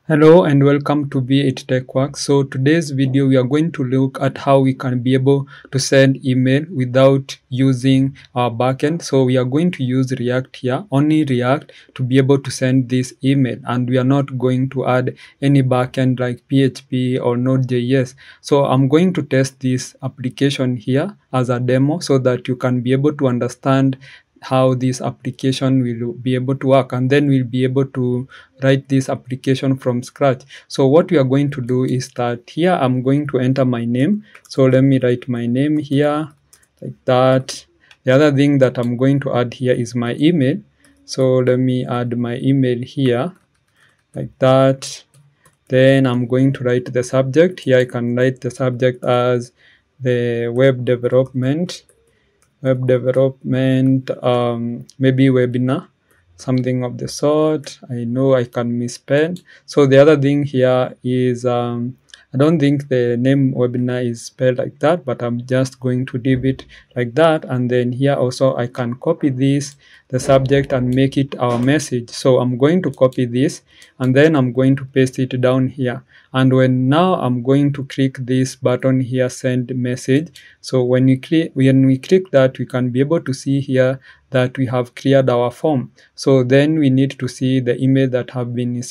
Hello and welcome to B8 Tech Work. So today's video we are going to look at how we can be able to send email without using our backend. So we are going to use React here, only React, to be able to send this email, and we are not going to add any backend like PHP or Node.js. So I'm going to test this application here as a demo so that you can be able to understand how this application will be able to work, and then we'll be able to write this application from scratch. So what we are going to do is that here I'm going to enter my name. So let me write my name here like that. The other thing that I'm going to add here is my email. So let me add my email here like that. Then I'm going to write the subject. Here I can write the subject as the web development, maybe webinar, something of the sort. I know I can misspell. So the other thing here is I don't think the name webinar is spelled like that, but I'm just going to leave it like that. And then here also I can copy this, the subject, and make it our message. So I'm going to copy this and then I'm going to paste it down here. And now I'm going to click this button here, send message. So when we click that, we can be able to see here that we have cleared our form. So then we need to see the email that has been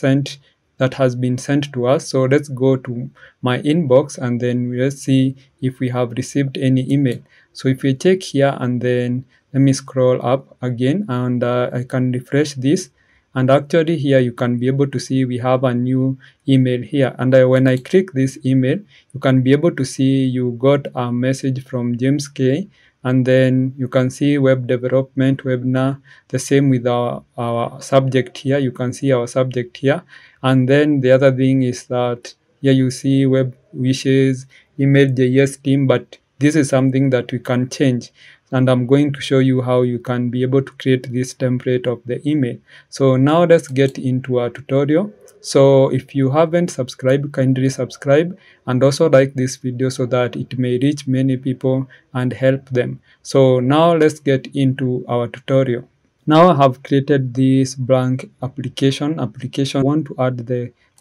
sent to us. So let's go to my inbox and then let's see if we have received any email. So if we check here and then let me scroll up again, and I can refresh this, and actually here you can be able to see we have a new email here. And when I click this email, you can be able to see you got a message from James K, and then you can see web development webinar, the same with our subject here. You can see our subject here. And then the other thing is that here you see web wishes, email.js team, but this is something that we can change. And I'm going to show you how you can be able to create this template of the email. So now let's get into our tutorial. So if you haven't subscribed, kindly subscribe and also like this video so that it may reach many people and help them. So now let's get into our tutorial. Now I have created this blank application. I want to add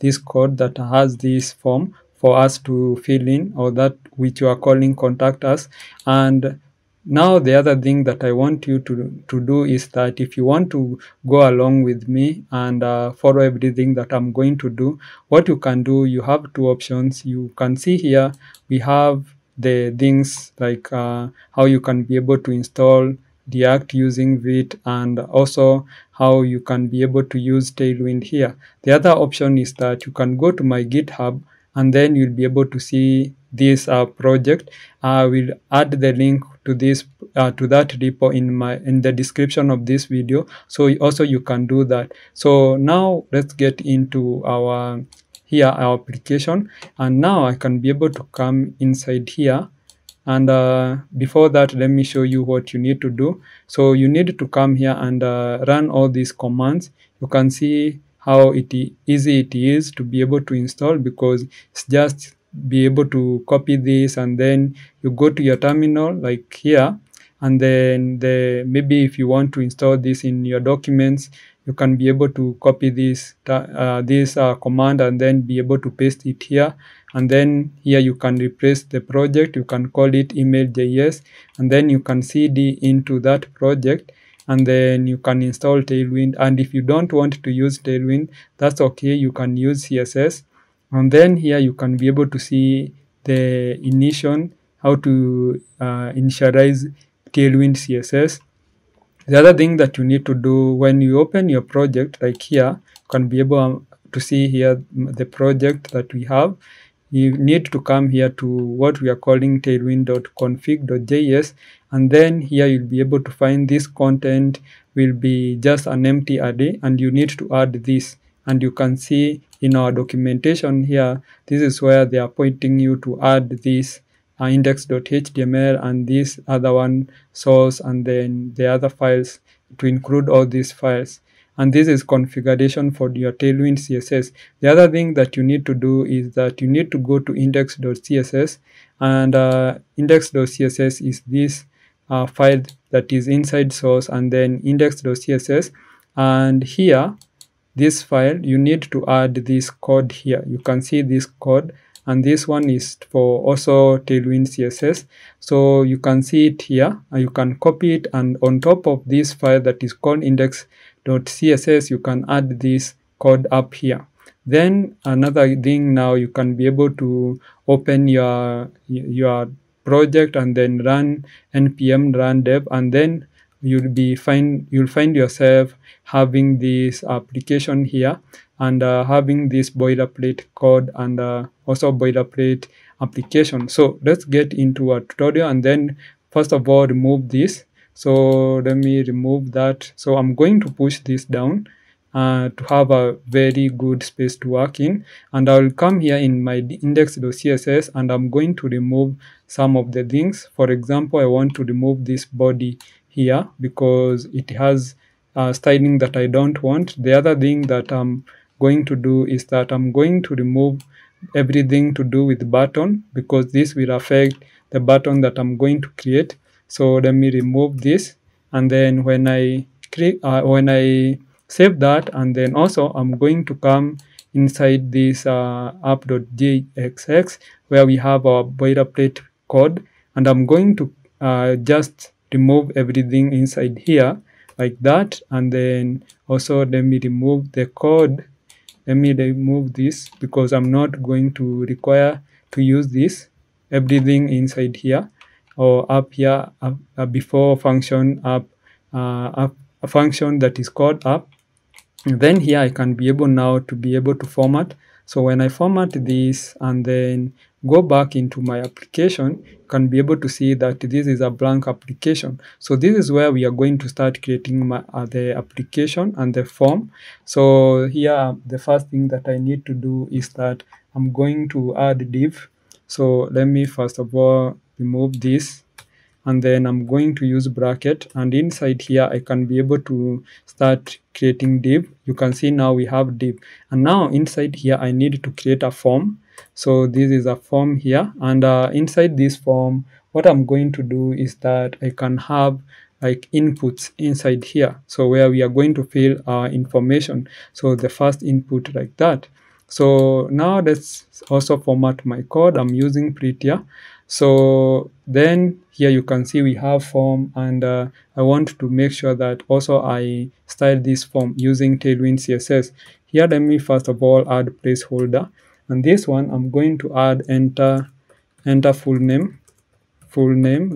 this code that has this form for us to fill in, or that which you are calling contact us. And now the other thing that I want you to do is that if you want to go along with me and follow everything that I'm going to do, what you can do, you have two options. You can see here we have the things like how you can be able to install React using Vite, and also how you can be able to use Tailwind here. The other option is that you can go to my GitHub and then you'll be able to see this project. I will add the link to this to that repo in the description of this video, so also you can do that. So now let's get into our application, and now I can be able to come inside here. And before that, let me show you what you need to do. So you need to come here and run all these commands. You can see how easy it is to be able to install, because it's just be able to copy this and then you go to your terminal like here, and then maybe if you want to install this in your documents, you can be able to copy this command and then be able to paste it here. And then here you can replace the project. You can call it email.js, and then you can cd into that project, and then you can install Tailwind. And if you don't want to use Tailwind, that's okay, you can use CSS. And then here you can be able to see the how to initialize Tailwind CSS. The other thing that you need to do when you open your project, like here, you can be able to see here the project that we have. You need to come here to what we are calling tailwind.config.js, and then here you'll be able to find this content will be just an empty array, and you need to add this. And you can see in our documentation here, this is where they are pointing you to add this index.html and this other one source, and then the other files, to include all these files. And this is configuration for your Tailwind CSS. The other thing that you need to do is that you need to go to index.css, and index.css is this file that is inside source, and then index.css. And here this file, you need to add this code here. You can see this code, and this one is for also Tailwind CSS. So you can see it here, and you can copy it, and on top of this file that is called index.css, you can add this code up here. Then another thing, now you can be able to open your project and then run npm run dev, and then you'll find yourself having this application here, and having this boilerplate code, and also boilerplate application. So let's get into a tutorial, and then first of all remove this. So let me remove that. So I'm going to push this down to have a very good space to work in, and I'll come here in my index.css, and I'm going to remove some of the things. For example, I want to remove this body here because it has styling that I don't want. The other thing that I'm going to do is that I'm going to remove everything to do with button, because this will affect the button that I'm going to create. So let me remove this, and then when I save that, and then also I'm going to come inside this app.jxx where we have our boilerplate code, and I'm going to just remove everything inside here like that. And then also let me remove the code. Let me remove this because I'm not going to require to use this everything inside here or up here before function up a function that is called up. And then here I can be able now to be able to format. So when I format this and then go back into my application, you can be able to see that this is a blank application. So this is where we are going to start creating the application and the form. So here the first thing that I need to do is that I'm going to add div. So let me first of all remove this, and then I'm going to use bracket, and inside here I can be able to start creating div. You can see now we have div, and now inside here I need to create a form. So this is a form here, and inside this form what I'm going to do is that I can have like inputs inside here, so where we are going to fill our information. So the first input like that. So now let's also format my code. I'm using Prettier. So then here you can see we have form, and I want to make sure that also I style this form using Tailwind CSS. Here let me first of all add placeholder, and this one I'm going to add enter full name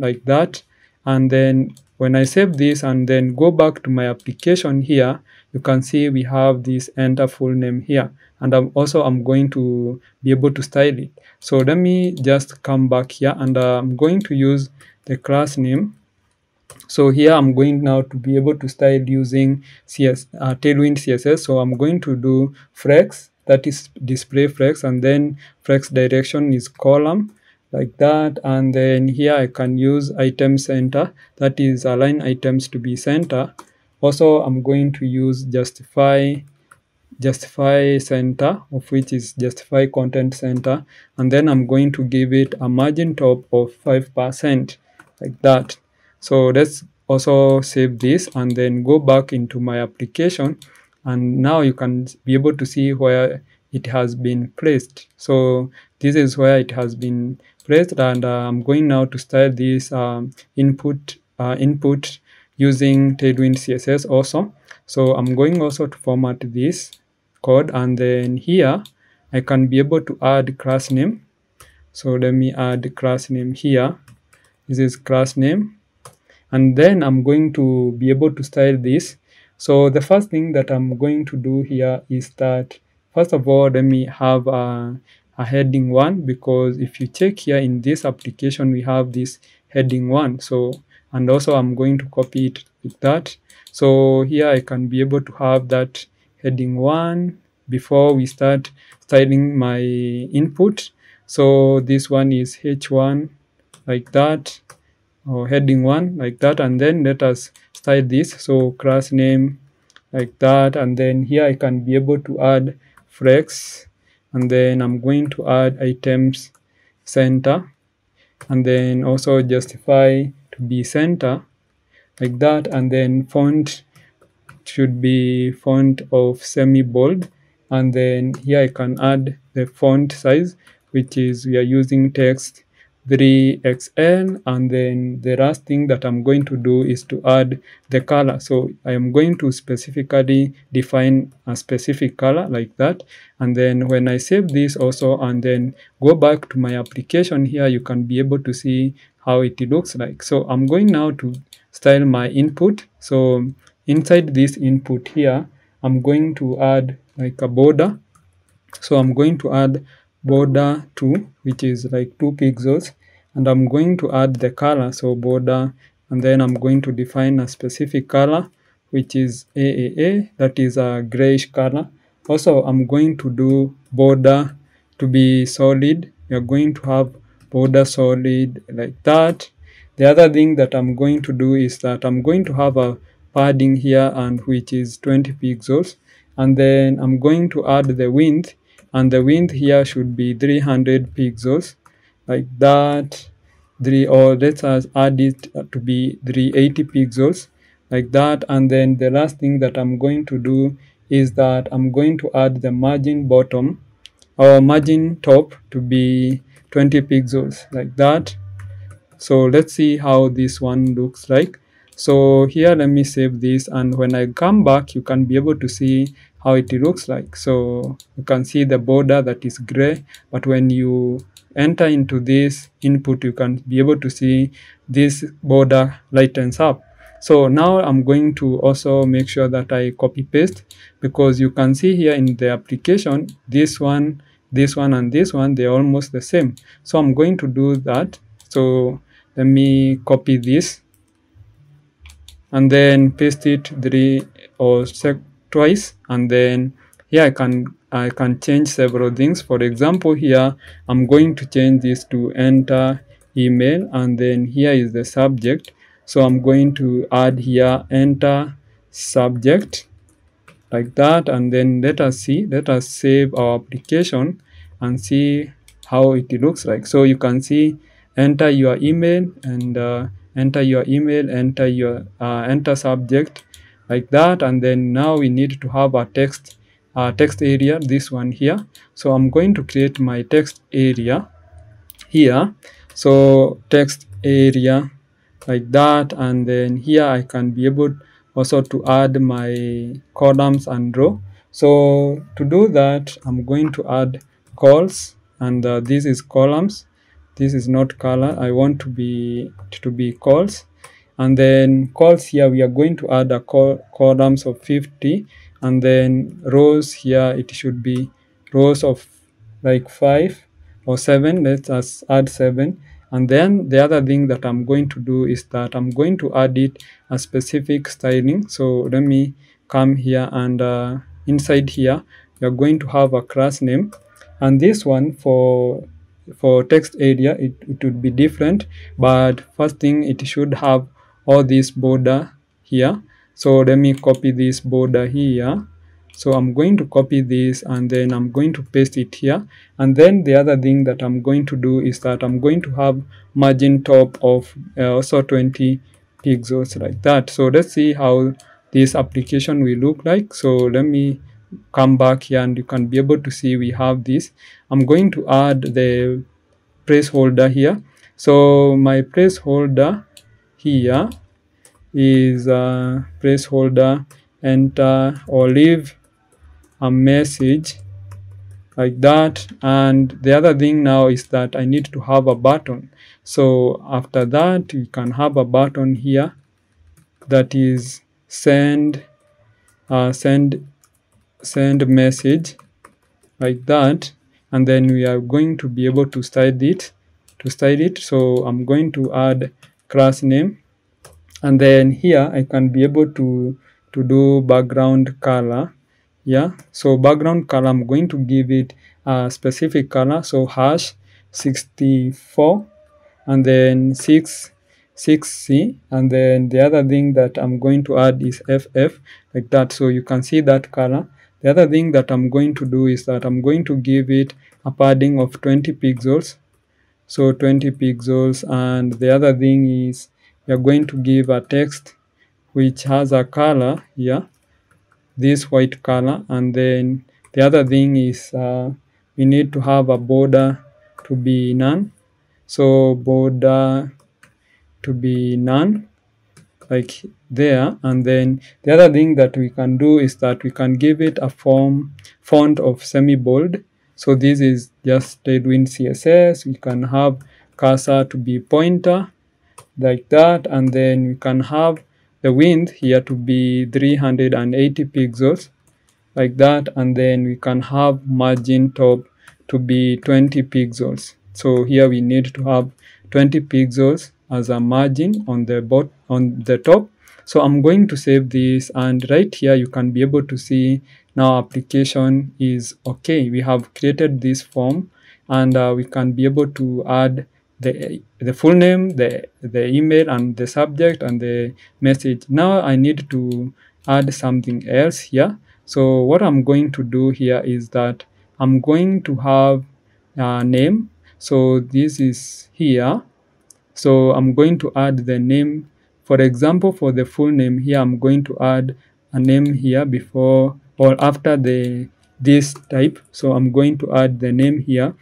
like that. And then when I save this and then go back to my application here, you can see we have this enter full name here, and I'm going to be able to style it. So let me just come back here, and I'm going to use the class name. So here I'm going now to be able to style using Tailwind CSS. So I'm going to do flex, that is display flex, and then flex direction is column like that. And then here I can use item center, that is align items to be center. Also I'm going to use justify center, of which is justify content center, and then I'm going to give it a margin top of 5% like that. So let's also save this and then go back into my application, and now you can be able to see where it has been placed. So this is where it has been placed, and I'm going now to style this input using Tailwind CSS also. So I'm going also to format this code, and then here I can be able to add class name. So let me add class name here. This is class name, and then I'm going to be able to style this. So the first thing that I'm going to do here is that first of all let me have a heading 1, because if you check here in this application we have this heading 1. So, and also I'm going to copy it like that. So here I can be able to have that heading 1 before we start styling my input. So this one is h1 like that, or heading 1 like that, and then let us style this. So class name like that, and then here I can be able to add flex, and then I'm going to add items center, and then also justify to be center like that, and then font should be font of semi bold, and then here I can add the font size, which is we are using text 3XL, and then the last thing that I'm going to do is to add the color. So I am going to specifically define a specific color like that, and then when I save this also and then go back to my application here, you can be able to see how it looks like. So I'm going now to style my input. So inside this input here, I'm going to add like a border. So I'm going to add border 2, which is like 2 pixels, and I'm going to add the color, so border, and then I'm going to define a specific color, which is AAA, that is a grayish color. Also, I'm going to do border to be solid. You're going to have border solid like that. The other thing that I'm going to do is that I'm going to have a padding here, and which is 20 pixels, and then I'm going to add the width, and the width here should be 300 pixels like that. Or let's add it to be 380 pixels like that. And then the last thing that I'm going to do is that I'm going to add the margin bottom or margin top to be 20 pixels like that. So let's see how this one looks like. So here, let me save this, and when I come back, you can be able to see how it looks like. So you can see the border that is gray, but when you enter into this input, you can be able to see this border lightens up. So now I'm going to also make sure that I copy paste, because you can see here in the application, this one, and this one, they're almost the same. So I'm going to do that. So let me copy this and then paste it twice, and then here I can change several things. For example, here I'm going to change this to enter email, and then here is the subject. So I'm going to add here enter subject like that, and then let us save our application and see how it looks like. So you can see enter your email, and enter your email, enter subject like that. And then now we need to have a text area, this one here. So I'm going to create my text area here. So text area like that, and then here I can be able also to add my columns and row. So to do that, I'm going to add calls, and this is columns. This is not color. I want to be calls, and then calls here we are going to add a columns of 50, and then rows here it should be rows of like 5 or 7. Let us add 7. And then the other thing that I'm going to do is that I'm going to add it a specific styling. So let me come here, and inside here you're going to have a class name, and this one for text area it would be different, but first thing it should have all this border here. So let me copy this border here. So I'm going to copy this, and then I'm going to paste it here. And then the other thing that I'm going to do is that I'm going to have margin top of also 20 pixels like that. So let's see how this application will look like. So let me come back here, and you can be able to see we have this. I'm going to add the placeholder here. So my placeholder here is placeholder enter or leave a message like that. And the other thing now is that I need to have a button. So after that, you can have a button here that is send message like that, and then we are going to be able to style it. So I'm going to add class name, and then here I can be able to do background color. Yeah, so background color, I'm going to give it a specific color, so hash 64 and then 6C, and then the other thing that I'm going to add is FF like that. So you can see that color. The other thing that I'm going to do is that I'm going to give it a padding of 20 pixels. So 20 pixels, and the other thing is we are going to give a text which has a color here. this white color, and then the other thing is we need to have a border to be none. So border to be none, like there. And then the other thing that we can do is that we can give it a font of semi-bold. So this is just Tailwind CSS. We can have cursor to be pointer like that, and then we can have the width here to be 380 pixels like that, and then we can have margin top to be 20 pixels. So here we need to have 20 pixels as a margin on the top. So I'm going to save this, and right here you can be able to see now application is okay. We have created this form, and we can be able to add the full name, the email, and the subject and the message. Now I need to add something else here. So what I'm going to do here is that I'm going to have a name. So this is here. So I'm going to add the name. For example, for the full name here, I'm going to add a name here before or after this type. So I'm going to add the name here.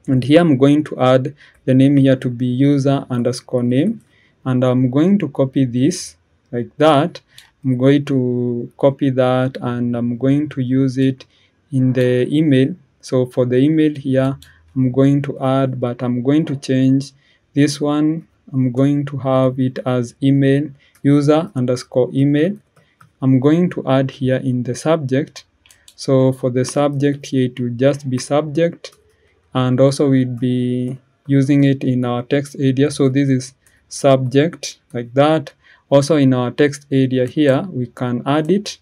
And here I'm going to add the name here to be user underscore name. And I'm going to copy this like that. I'm going to copy that, and I'm going to use it in the email. So for the email here, I'm going to add, but I'm going to change this one. I'm going to have it as email user underscore email. I'm going to add here in the subject. So for the subject here, it will just be subject, and also we'll be using it in our text area. So this is subject like that. Also in our text area here, we can add it.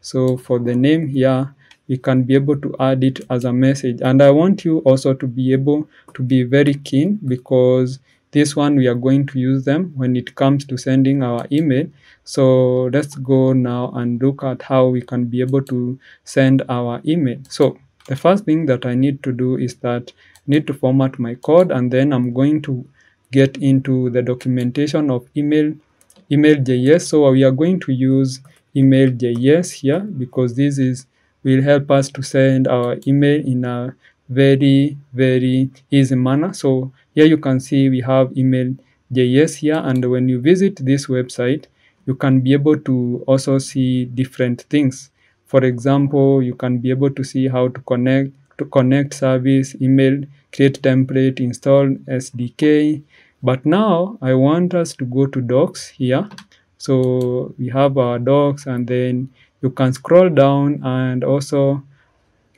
So for the name here, we can be able to add it as a message. And I want you also to be able to be very keen, because this one we are going to use them when it comes to sending our email. So let's go now and look at how we can be able to send our email. So the first thing that I need to do is that I need to format my code, and then I'm going to get into the documentation of email.js. So we are going to use email.js here, because this will help us to send our email in a very, very easy manner. So here you can see we have email.js here, and when you visit this website, you can be able to also see different things. For example, you can be able to see how to connect service, email, create template, install SDK. But now I want us to go to docs here. So we have our docs, and then you can scroll down and also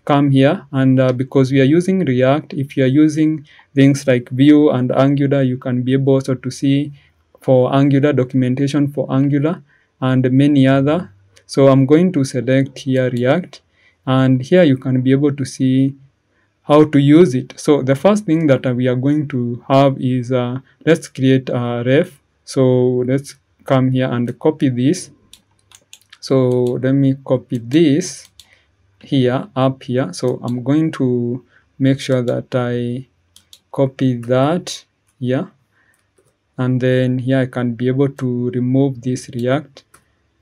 come here. And because we are using React, if you are using things like Vue and Angular, you can be able also to see for Angular, documentation for Angular and many other. So I'm going to select here React, and here you can be able to see how to use it. So the first thing that we are going to have is let's create a ref. So let's come here and copy this. So let me copy this here up here. So I'm going to make sure that I copy that here, and then here I can be able to remove this React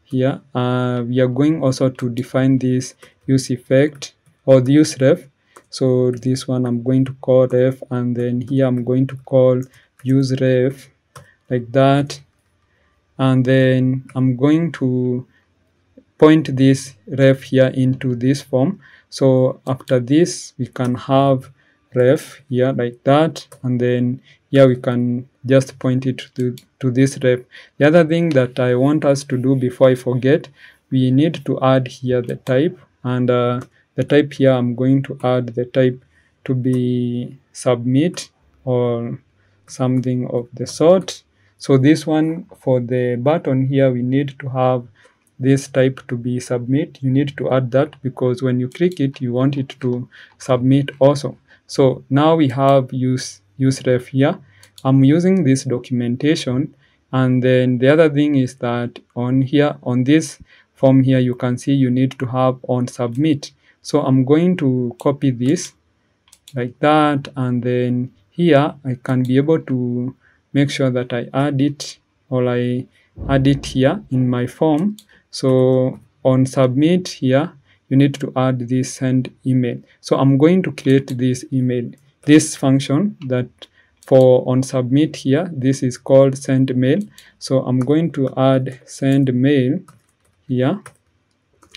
here. We are going also to define this use effect or the use ref. So this one I'm going to call ref, and then here I'm going to call use ref like that, and then I'm going to point this ref here into this form. So after this, we can have ref here like that, and then here we can just point it to this ref. The other thing that I want us to do before I forget, we need to add here the type, and the type here, I'm going to add the type to be submit or something of the sort. So this one, for the button here, we need to have this type to be submit. You need to add that, because when you click it, you want it to submit also. So now we have use ref here. I'm using this documentation, and then the other thing is that on here, on this form here, you can see you need to have on submit. So I'm going to copy this like that, and then here I can be able to make sure that I add it, or I add it here in my form. So on submit here, you need to add this send email. So I'm going to create this email, this function that for on submit here, this is called send mail. So I'm going to add send mail here,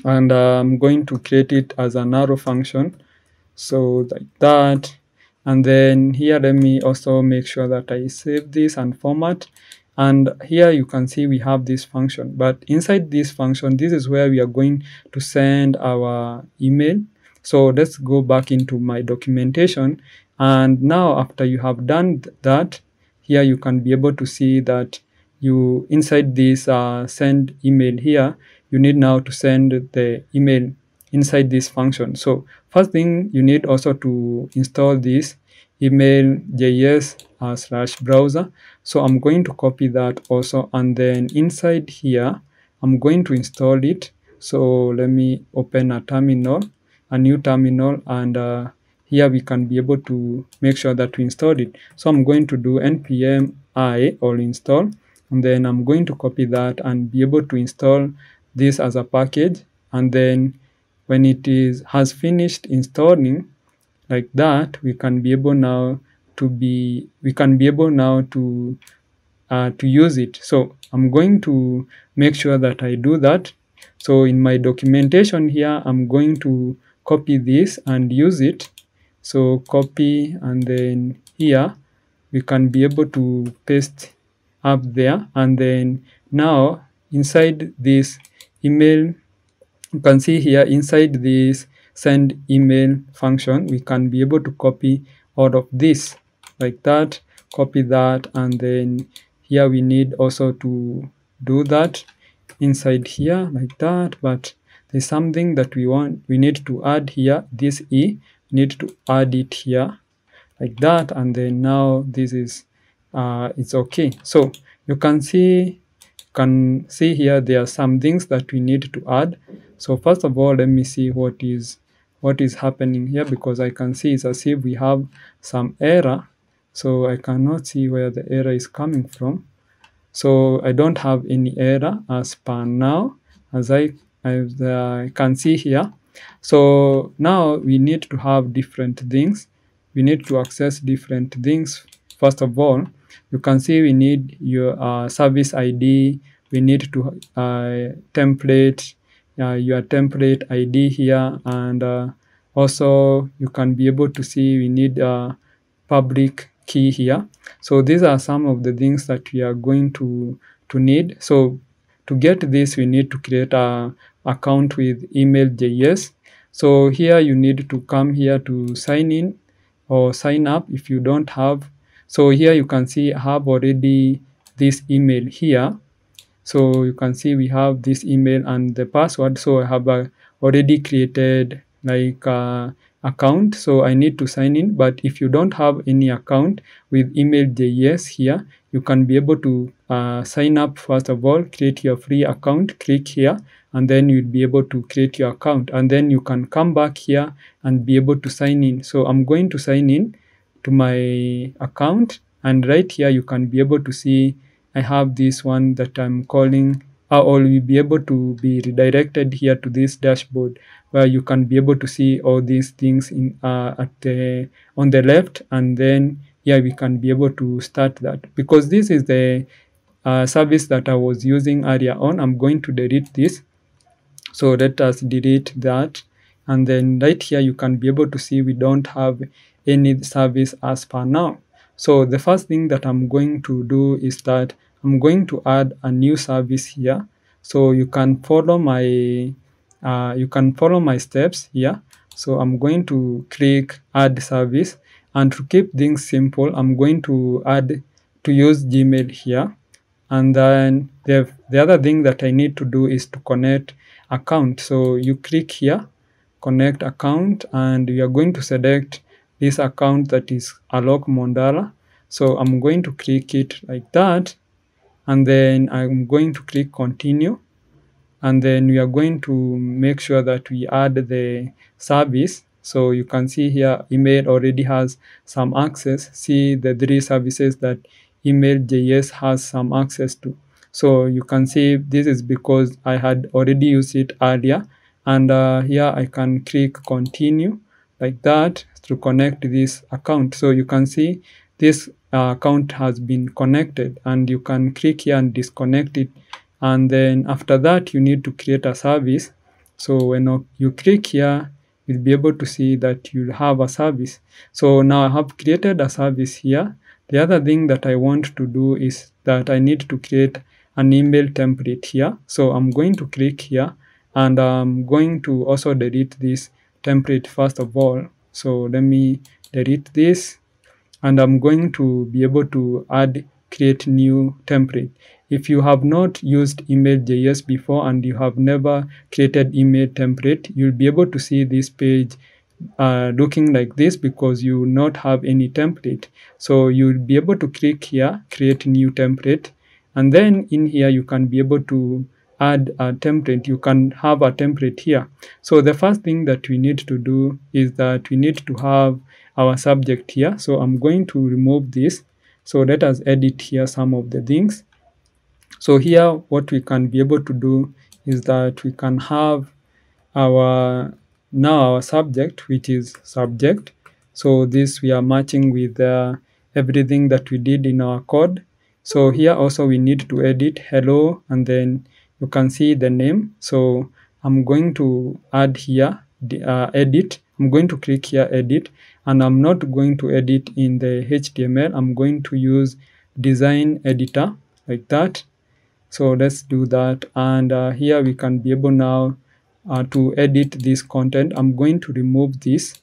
and I'm going to create it as an arrow function. So like that. And then here, let me also make sure that I save this and format. And here you can see we have this function, but inside this function, this is where we are going to send our email. So let's go back into my documentation. And now after you have done that, here you can be able to see that you inside this send email here, you need now to send the email inside this function. So first thing, you need also to install this email.js / browser. So I'm going to copy that also, and then inside here, I'm going to install it. So let me open a terminal, a new terminal, and here we can be able to make sure that we installed it. So I'm going to do npm I or install, and then I'm going to copy that and be able to install this as a package. And then when it has finished installing like that, we can be able now to use it. So I'm going to make sure that I do that. So in my documentation here, I'm going to copy this and use it. So copy, and then here we can be able to paste up there. And then now inside this email, you can see here inside this send email function, we can be able to copy all of this like that, copy that, and then here we need also to do that inside here like that. But there's something that we need to add here, this we need to add it here like that, and then now this is it's okay. So you can see here there are some things that we need to add. So first of all, let me see what is happening here, because I can see it's as if we have some error. So I cannot see where the error is coming from. So I don't have any error as per now, as I can see here. So now we need to have different things. We need to access different things. First of all, you can see we need your service ID. We need to template your template ID here, and also you can be able to see we need a public key here. So these are some of the things that we are going to need. So to get this, we need to create a account with email.js. So here you need to come here to sign in or sign up if you don't have. So here you can see I have already this email here. So you can see we have this email and the password. So I have already created like account. So I need to sign in. But if you don't have any account with email.js here, you can be able to sign up. First of all, create your free account, click here, and then you'll be able to create your account. And then you can come back here and be able to sign in. So I'm going to sign in to my account, and right here you can be able to see I have this one that I'm calling, or will be able to be redirected here to this dashboard, where you can be able to see all these things in on the left, and then here we can be able to start that. Because this is the service that I was using earlier on, I'm going to delete this. So let us delete that, and then right here you can be able to see we don't have any service as per now. So the first thing that I'm going to do is that I'm going to add a new service here. So you can follow my steps here. So I'm going to click add service, and to keep things simple, I'm going to use Gmail here. And then the other thing that I need to do is to connect account. So you click here, connect account, and you are going to select this account that is Alok Mondala. So I'm going to click it like that, and then I'm going to click continue, and then we are going to make sure that we add the service. So you can see here email already has some access. See the 3 services that email.js has some access to. So you can see this is because I had already used it earlier. And here I can click continue like that to connect this account. So you can see this account has been connected, and you can click here and disconnect it. And then after that, you need to create a service. So when you click here, you'll be able to see that you'll have a service. So now I have created a service here. The other thing that I want to do is that I need to create an email template here. So I'm going to click here, and I'm going to also delete this template first of all. So let me delete this, and I'm going to be able to create new template. If you have not used email.js before and you have never created email template, you'll be able to see this page looking like this because you will not have any template. So you'll be able to click here, create new template, and then in here you can be able to add a template. You can have a template here. So the first thing that we need to do is that we need to have our subject here. So I'm going to remove this. So let us edit here some of the things. So here what we can be able to do is that we can have our our subject, which is subject. So this we are matching with everything that we did in our code. So here also we need to edit hello, and then you can see the name. So I'm going to add here the edit. I'm going to click here edit, and I'm not going to edit in the HTML. I'm going to use design editor like that. So let's do that. And here we can be able now to edit this content. I'm going to remove this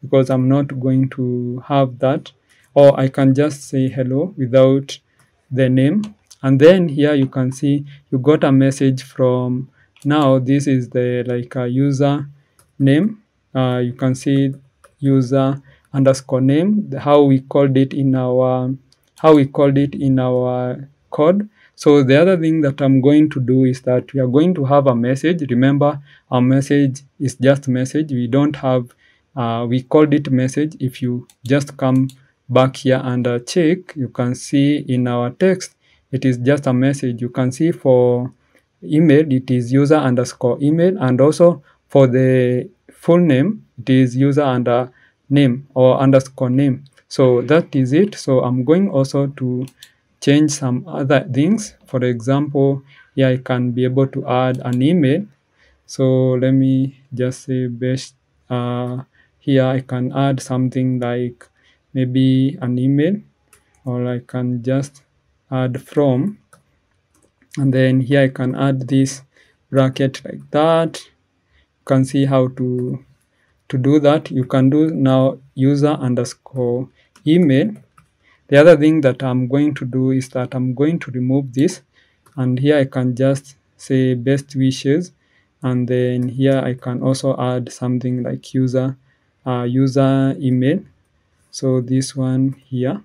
because I'm not going to have that. Or I can just say hello without the name. And then here you can see you got a message from, now this is the like a user name. You can see user underscore name, how we called it in our code. So the other thing that I'm going to do is that we are going to have a message. Remember, our message is just message. We don't have, we called it message. If you just come back here and check, you can see in our text, it is just a message. You can see for email, it is user underscore email, and also for the full name, it is user under name or underscore name. So that is it. So I'm going also to change some other things. For example, here I can be able to add an email. So let me just say best. Here I can add something like maybe an email, or I can just add from, and then here I can add this bracket like that. You can see how to do that. You can do now user underscore email. The other thing that I'm going to do is that I'm going to remove this, and here I can just say best wishes, and then here I can also add something like user email. So this one here.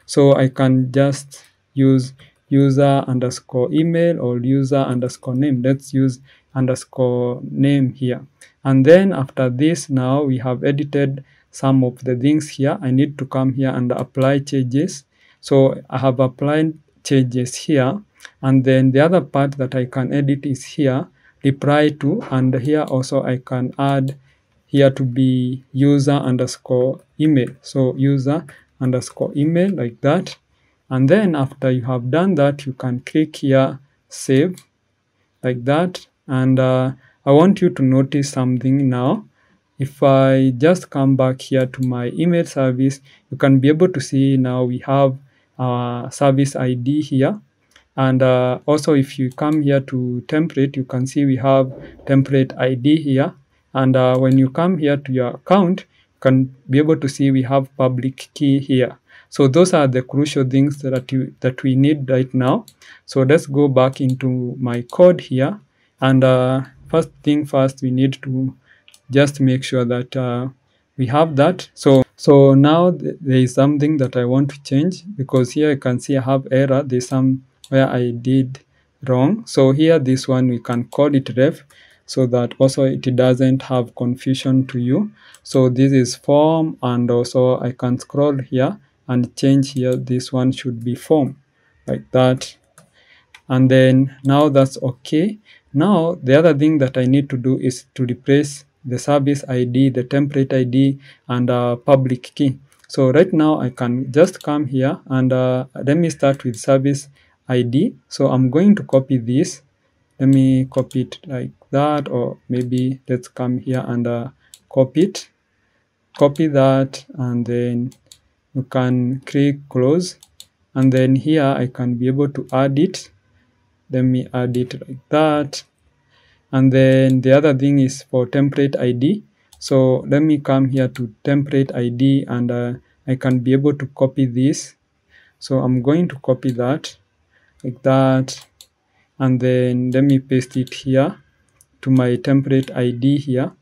So I can just use user underscore email or user underscore name. Let's use underscore name here. And then after this, now we have edited some of the things here. I need to come here and apply changes. So I have applied changes here. And then the other part that I can edit is here, reply to, and here also I can add here to be user underscore email. So user underscore email like that. And then after you have done that, you can click here save like that. And I want you to notice something now. If I just come back here to my email service, you can be able to see now we have our service ID here. And also if you come here to template, you can see we have template ID here. And when you come here to your account, you can be able to see we have public key here. So those are the crucial things that we need right now. So let's go back into my code here. And first thing first, we need to just make sure that we have that. So now there is something that I want to change, because here I can see I have error. There's some where I did wrong. So here, this one, we can call it ref, so that also it doesn't have confusion to you. So this is form, and also I can scroll here and change here. This one should be form like that. and then now that's okay. Now the other thing that I need to do is to replace the service ID, the template ID, and public key. So right now I can just come here and let me start with service ID. So I'm going to copy this. Let me copy it like that, or maybe let's come here and copy it. Copy that, and then you can click close, and then here I can be able to add it. Let me add it like that. And then the other thing is for template ID. So let me come here to template ID, and I can be able to copy this. So I'm going to copy that like that, and then let me paste it here to my template ID here.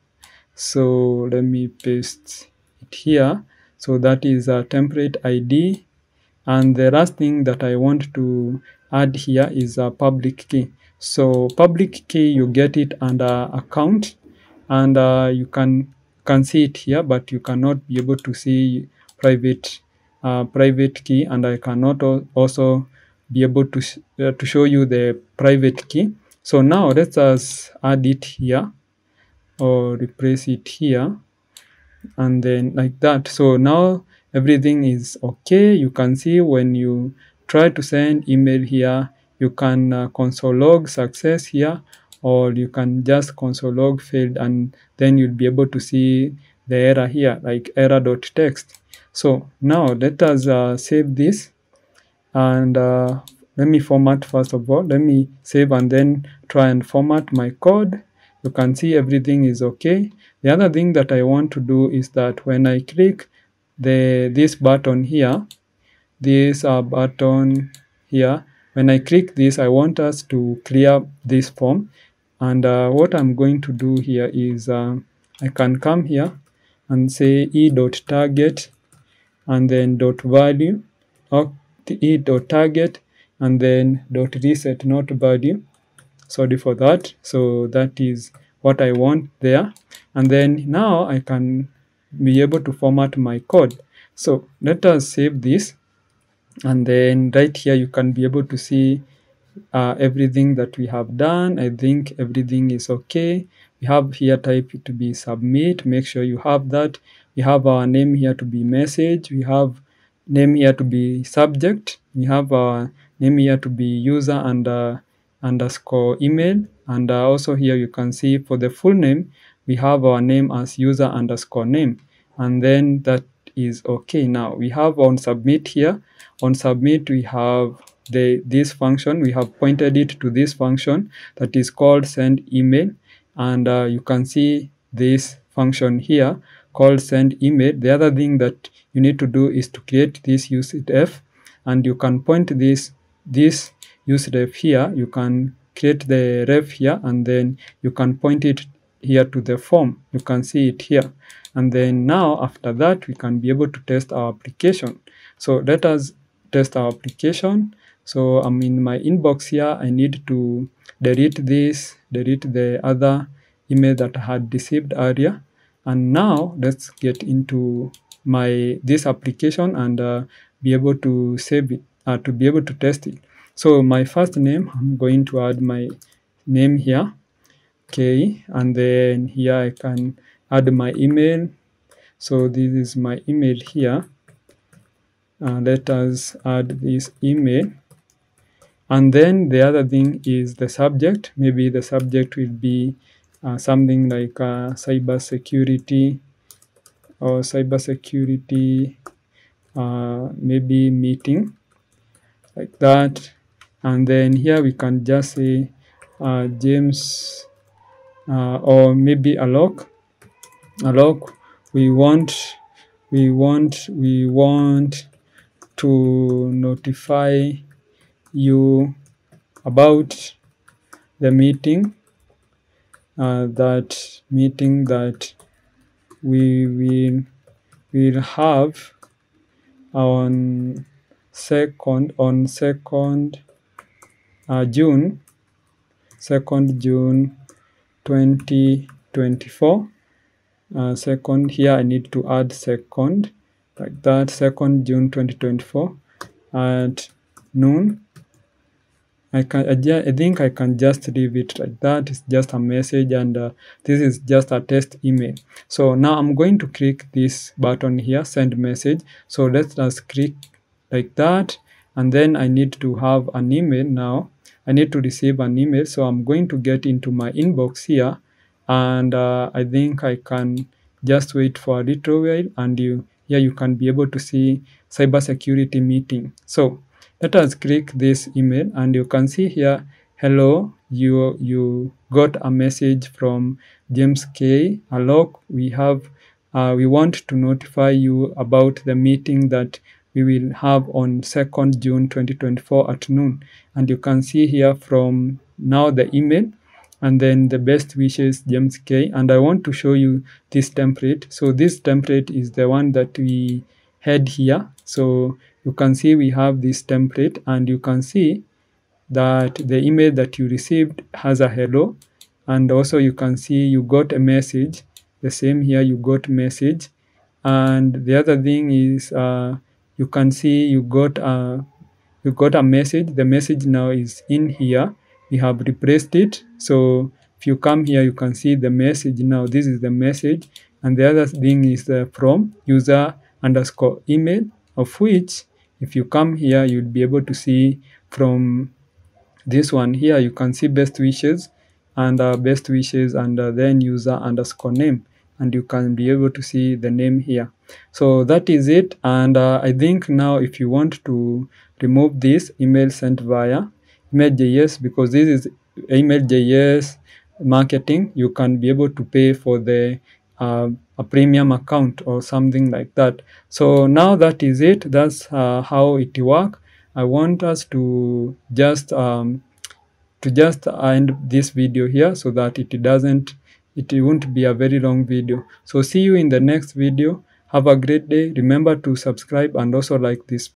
So let me paste it here. So that is a template ID. And the last thing that I want to add here is a public key. So public key, you get it under account, and you can see it here, but you cannot be able to see private key, and I cannot also be able to show you the private key. So now let us add it here, or replace it here, and then like that. So now everything is okay. You can see when you try to send email here, you can console log success here, or you can just console log failed, and then you'll be able to see the error here, like error.txt. So now let us save this, and let me format. First of all, let me save and then try and format my code. You can see everything is okay. The other thing that I want to do is that when I click this button here, this button here, when I click this, I want us to clear this form. And what I'm going to do here is I can come here and say e.target, and then dot value, or e.target, and then dot reset not value. Sorry for that. So that is what I want there. And then now I can be able to format my code. So let us save this, and then right here you can be able to see everything that we have done. I think everything is okay. We have here type to be submit. Make sure you have that. We have our name here to be message. We have name here to be subject. We have our name here to be user and underscore email. And also here you can see for the full name, we have our name as user underscore name. And then that is okay. Now we have on submit here. On submit, we have this function. We have pointed it to this function that is called send email, and you can see this function here called send email. The other thing that you need to do is to create this useref, and you can point this useref here. You can create the ref here, and then you can point it here to the form. You can see it here, and then now after that we can be able to test our application. So let us test our application. So I'm in my inbox here. I need to delete this, delete the other email that I had received earlier. And now let's get into this application and be able to save it, to be able to test it. So my first name, I'm going to add my name here. Okay, and then here I can add my email. So this is my email here. Let us add this email. And then the other thing is the subject. Maybe the subject will be something like cybersecurity, or cybersecurity, maybe meeting, like that. And then here we can just say James, or maybe Alok. Alok, we want to notify you about the meeting, that we will have on second June 2024. Second, here I need to add second, like that, 2nd June 2024 at noon. I think I can just leave it like that. It's just a message, and this is just a test email. So now I'm going to click this button here, send message. So let's just click like that, and then I need to have an email now. I need to receive an email, so I'm going to get into my inbox here, and I think I can just wait for a little while, and here you can be able to see cybersecurity meeting. So let us click this email, and you can see here, hello, you got a message from James K. Alok. We want to notify you about the meeting that we will have on 2nd June 2024 at noon. And you can see here from now the email, and then the best wishes, James K. And I want to show you this template. So this template is the one that we had here. So you can see we have this template, and you can see that the email that you received has a hello, and also you can see you got a message. The same here, you got message. And the other thing is you can see you got a message. The message now is in here. We have replaced it. So if you come here, you can see the message now. This is the message. And the other thing is from user underscore email, of which if you come here, you'll be able to see from this one here, you can see best wishes, and then user underscore name, and you can be able to see the name here. So that is it. And I think now if you want to remove this email sent via email.js, because this is email.js marketing, you can be able to pay for the a premium account or something like that. So now that is it. That's how it works. I want us to just end this video here, so that it won't be a very long video. So see you in the next video. Have a great day. Remember to subscribe and also like this